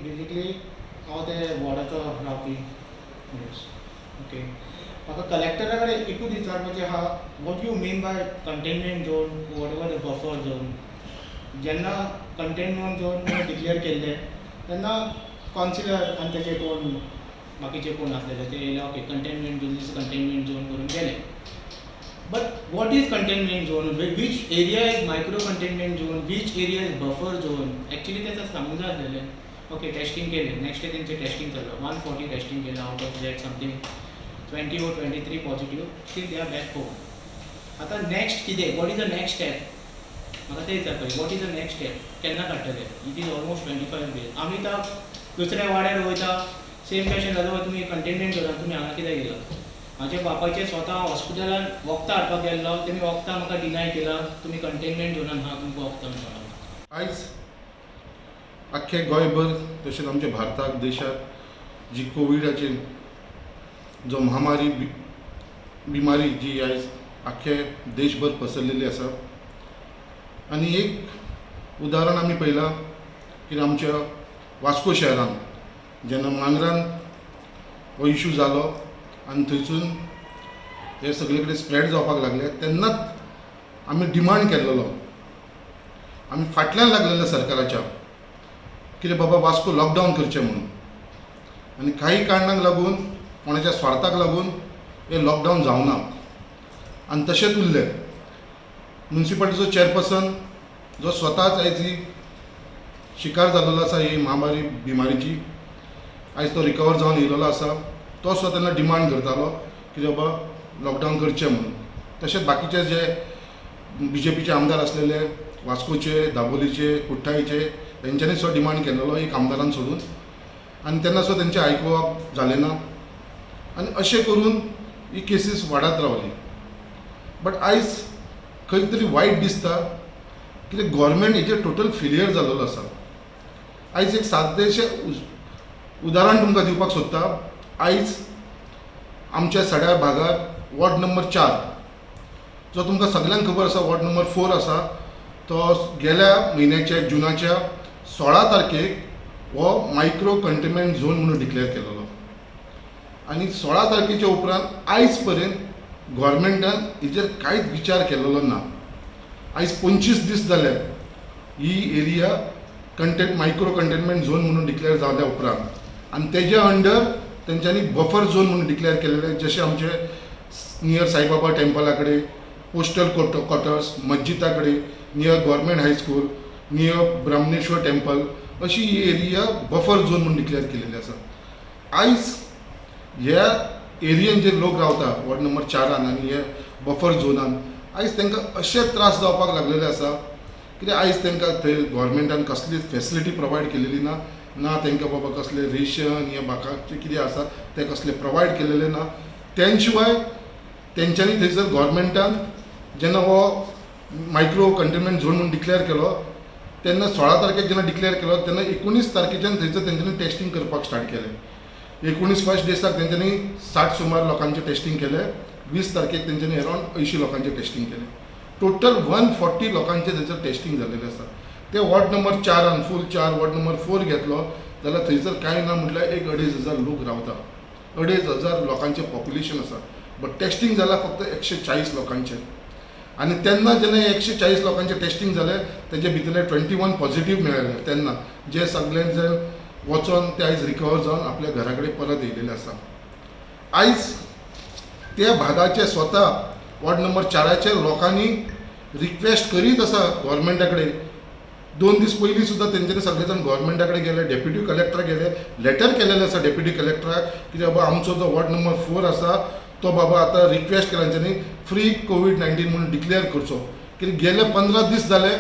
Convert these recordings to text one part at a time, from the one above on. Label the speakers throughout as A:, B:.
A: Basically हांव ते वॉर्डाचो रावपी ओके. म्हाका कलेक्टरा कडेन एकूच विचारपाचें आहा, what you mean by containment zone, what ever the buffer zone. जेन्ना कंटेनमेंट झोन डिक्लेअर केल्ले तेन्ना कावन्सिलर आनी तेचे कोण बाकीचे कोण आसलेले ते येयले okay containment zone this containment zone करून गेले. But what is containment zone, which area is micro containment zone, which area is buffer zone. Actually त्याचं सांगूंक जाय आसलेलें. ओके टेस्टिंग केलें, नेक्स्ट डे तेंचे टेस्टिंग केलं, 140 टेस्टिंग केलं, out of that something 20 or 23 positive, still they are back home. आतां next कितें, what is the next step, म्हाका तें विचारपाचें. What is the next step, केन्ना काडटले. It is almost 25 days. आमी आतां दुसऱ्या वाड्यार वयता, सेम पेशंट जाता तुमी कंटेनमेंट झोनान तुमी हांगा कित्याक येयला. म्हाजे बापाचे स्वता हॉस्पिटलान वखदां हाडपाक गेल्लो, तेमी वखदां म्हाका डिनाय केला, तुमी कंटेनमेंट झोनान हा तुमकां वखदां मेळना.
B: आयज आख्खे गोंयभर तशेंच आमच्या भारताक देशात जी कोविडाची जो महामारी बिमारी जी आयज आख्खे देशभर पसरलेली आसा. आनी एक उदाहरण आमी पळयलां की आमच्या वास्को शहरान जेन्ना मांगरान हो इशू जालो आनी थंयसून हे सगळे कडेन स्प्रेड जावपाक लागले तेन्नाच आमी डिमांड केल्लो, आमी फाटल्यान लागलेले सरकाराच्या कितें बाबा वास्को लॉकडावन करचें म्हणून. आनी काही कारणांक लागून कोणाच्या स्वार्थाक लागून हे लॉकडावन जावना आनी तशेंच उरलें. म्युनिसिपालिटीचो चेअरपर्सन जो स्वताच आयज ही शिकार जाल्लो आसा ही महामारी बिमारीची, आयज तो रिकवर जावन येयलो आसा, तो सुद्दां तेन्ना डिमांड करतालो की बाबा लॉकडावन करचें म्हणून. तशेंच बाकीचे जे BJPचे आमदार आसलेले वास्कोचे, दाबोलीचे, कुट्टाईचे तेंच्यांनी सुद्दां डिमांड केल्लो एक आमदारान सोडून, आनी तेन्ना सुद्दां तेंचें आयकुवप जालें ना. आनी अशें करून ही केसीस वाडत रावली. बट आयज खंय तरी वायट दिसता कित्याक गव्हर्मेंट हेजेर टोटल फेलियर जाल्लो आसा. आयज एक सादेशें उदाहरण तुमकां दिवपाक सोदता. आयज आमच्या सड्यार भागात वॉर्ड नंबर 4 जो तुमकां सगळ्यांक खबर आसा, वॉर्ड नंबर 4 आसा, तो गेल्या म्हयन्याच्या जुनाच्या 16 तारखेक हो मायक्रो कंटेनमेंट झोन म्हणून डिक्लेअर केलेलो. आनी 16 तारखेच्या उपरांत आयज पर्यंत गव्हर्मेंटान हेजेर कांयच विचार केलेलो ना. आयज 25 दीस जाले ही एरिया मायक्रो कंटेनमेंट झोन म्हणून डिक्लेअर जाल्या उपरांत, आनी तेज्या अंडर तेंच्यांनी बफर झोन म्हणून डिक्लेअर केलेले, जशे आमचे नियर साईबाबा टेम्पला कडेन, पोस्टल क्वॉर्टर्स, मस्जिदा कडेन, near government high school, near Brahmaneshwar temple, अशी ही एरिया बफर झोन म्हणून डिक्लेअर केलेली आसा. आयज ह्या एरियेन जे लोक रावता वॉर्ड नंबर 4 आनी हे बफर झोनान आयज तांकां अशे त्रास जावपाक लागलेले आसा कित्याक आयज तांकां थंय गव्हर्मेंटान कसलीच फेसिलिटी प्रोवायड केलेली ना. ना तांकां बाबा कसले रेशन हे बाकाचे कितें आसा ते कसले प्रोवायड केलेले ना. त्या शिवाय तेंच्यांनी थंयसर गव्हर्मेंटान जेन्ना हो मायक्रो कंटेनमेंट झोन म्हणून डिक्लेअर केलो तेन्ना 16 तारखेक जेन्ना डिक्लेअर केलो तेन्ना 19 तारखेच्यान थंयसर तेंच्यांनी टेस्टिंग करपाक स्टार्ट केलें. 19 फर्स्ट डेसाक तेंच्यांनी 60 सुमार लोकांचे टेस्टिंग केले. 20 तारखेक तेंच्यांनी अरावंड 80 लोकांचे टेस्टिंग केले. टोटल 140 लोकांचे थंयसर टेस्टिंग जाल्लेले आसा. ते वॉर्ड नंबर 4 आनी फूल 4 वॉर्ड नंबर 4 घेतलो जाल्यार थंयसर कांय ना म्हटल्यार 1-2,500 लोक रावता. 2,500 लोकांचें पॉप्युलेशन आसा. बट टेस्टिंग जालां फक्त 140 लोकांचें. आनी तेन्ना जेन्ना 140 लोकांचें टेस्टिंग जालें तेजे भितरले 21 पॉझिटिव्ह मेळ्ळे तेन्ना, जे सगळे जण वचोन ते आयज रिकवर जावन आपल्या घरा कडेन परत येयलेले आसा. आयज त्या भागाचे स्वता वॉर्ड नंबर 4च्या लोकांनी रिक्वेस्ट करीत आसा गव्हर्मेंटा कडेन. 2 दीस पयलीं सुद्दां तेंच्यांनी सगळे जाण गव्हर्मेंटा कडेन गेले, डेप्युटी कलेक्टराक गेले, लेटर केलेलें आसा डेप्युटी कलेक्टराक की बाबा आमचो जो वॉर्ड नंबर 4 आसा तो बाबा आतां रिक्वेस्ट केला तेंच्यांनी फ्री कोविड-19 म्हणून डिक्लेअर करचो. कित्याक गेले 15 दीस जाले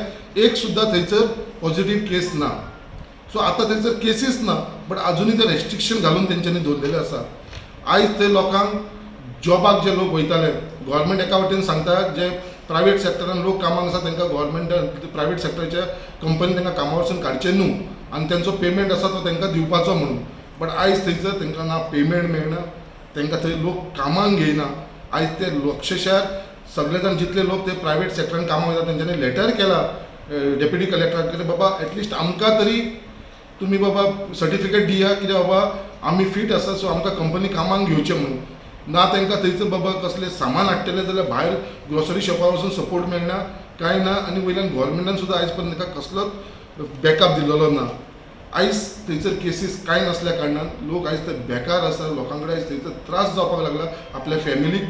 B: एक सुद्दां थंयसर पॉझिटिव्ह केस ना. सो आतां थंयसर केसीस ना बट आजुनूय ते रेस्ट्रिक्शन घालून तेंच्यांनी दवरलेले आसा. आयज ते लोकांक जॉबाक जे लोक वयताले गव्हर्मेंट एका वटेन सांगता जे प्रायवेट सेक्टरान लोक कामाक आसा तांकां गव्हर्मेंटान प्रायवेट सेक्टरच्या कंपनीन तांकां कामा वचून काडचें न्हू आनी तेंचो पेमेंट आसा तो तांकां दिवपाचो म्हणून. बट आयज थंयसर तांकां ना पेमेंट मेळना, तांकां थंय लोक कामाक घेयना. आयज ते अक्षरशा सगळे जाण जितले लोक ते प्रायवेट सेक्टरान कामाक वयता तेंच्यांनी लेटर केला डेप्युटी कलेक्टराक की बाबा एटलिस्ट आमकां तरी तुम्ही बाबा सर्टिफिकेट दिया कित्याक बाबा आमी फीट आसा सो आमकां कंपनी कामाक घेवचें म्हणून ना तांकां थंयसर बाबा कसलें सामान हाडटले जाल्यार भायर ग्रोसरी शॉपार वचून सपोर्ट मेळना कांय ना आनी वयल्यान गोवोरमेंटान सुद्दां आयज पर्यंत ताका कसलोच बॅकअप दिलेलो ना आयज थंयसर केसीस कांय नसल्या कारणान लोक आयज ते बेकार आसा लोकां कडेन आयज थंयसर त्रास जावपाक लागला आपल्या फॅमिलीक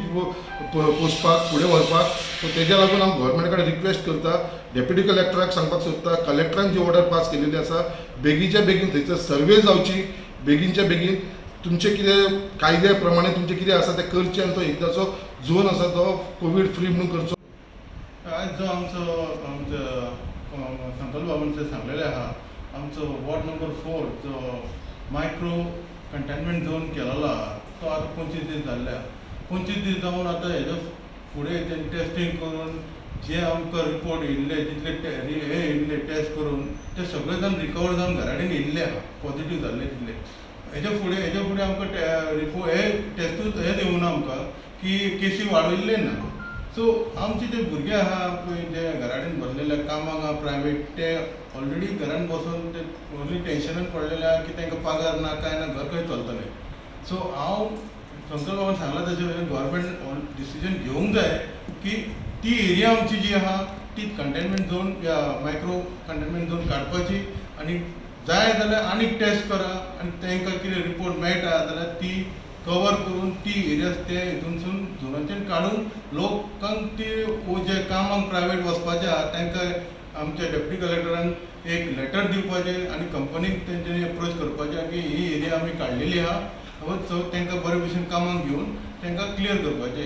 B: पोसपाक फुडें व्हरपाक सो तेज्या लागून हांव गोवोरमेंटा कडेन रिक्वेस्ट करता डेप्युटी कलेक्टराक सांगपाक सोदता कलेक्टरान जी ऑर्डर पास केलेली आसा बेगीच्या बेगीन थंयसर सर्वे जावची बेगीनच्या बेगीन तुमचे कितें कायद्या प्रमाणे तुमचें कितें आसा तें करचें आनी तो एकदाचो झोन आसा तो कोवीड फ्री म्हणून करचो.
C: आज जो आमचो संकल्प बाबांचे सांगलेले आहा आमचो वॉर्ड नंबर 4 जो मायक्रो कंटेनमेंट झोन केलेलो आहा तो आतां 25 दीस जाल्ले 25 दीस जावन आतां हेजो फुडें तेणी टेस्टींग करून जे आमकां रिपोर्ट येयल्ले जितले हे येयल्ले टेस्ट करून ते सगळे जाण रिकवर जावन घरा कडेन येयल्ले आहा पॉझिटीव जाल्ले तितले हेजे फुडें आमकां रिपोर्ट हे टेस्टूच हे दिवना आमकां की केसी वाडयल्ले ना सो आमचे जे भुरगे आहा पळय जे घरा कडेन बसलेले कामाक आहा प्रायवेट ते ऑलरेडी घरान बसून ते ओन्ली टेन्शनान पडलेले आहा की तांकां पगार ना काय ना घर खंय चलतलें सो हांव संकल्प बाबान सांगलां तशें गव्हर्मेंट डिसिजन घेवंक जाय की ती एरिया आमची जी आहा ती कंटेनमेंट झोन या मायक्रो कंटेनमेंट झोन काडपाची आनी जाय जाल्यार आनीक टेस्ट करा आनी तांकां कितें रिपोर्ट मेळटा जाल्यार ती कवर करून ती एरियाज ते हितूनसून झोनाचेर काडून लोकांक ती जे कामाक प्रायवेट वचपाचें आहा तांकां आमच्या डेप्युटी कलेक्टरान एक लेटर दिवपाचें आनी कंपनीक तेंच्यांनी अप्रोच करपाचें की ही एरिया आमी काडलेली आहा सो तांकां बरे भशेन कामाक घेवन तांकां क्लियर करपाचें.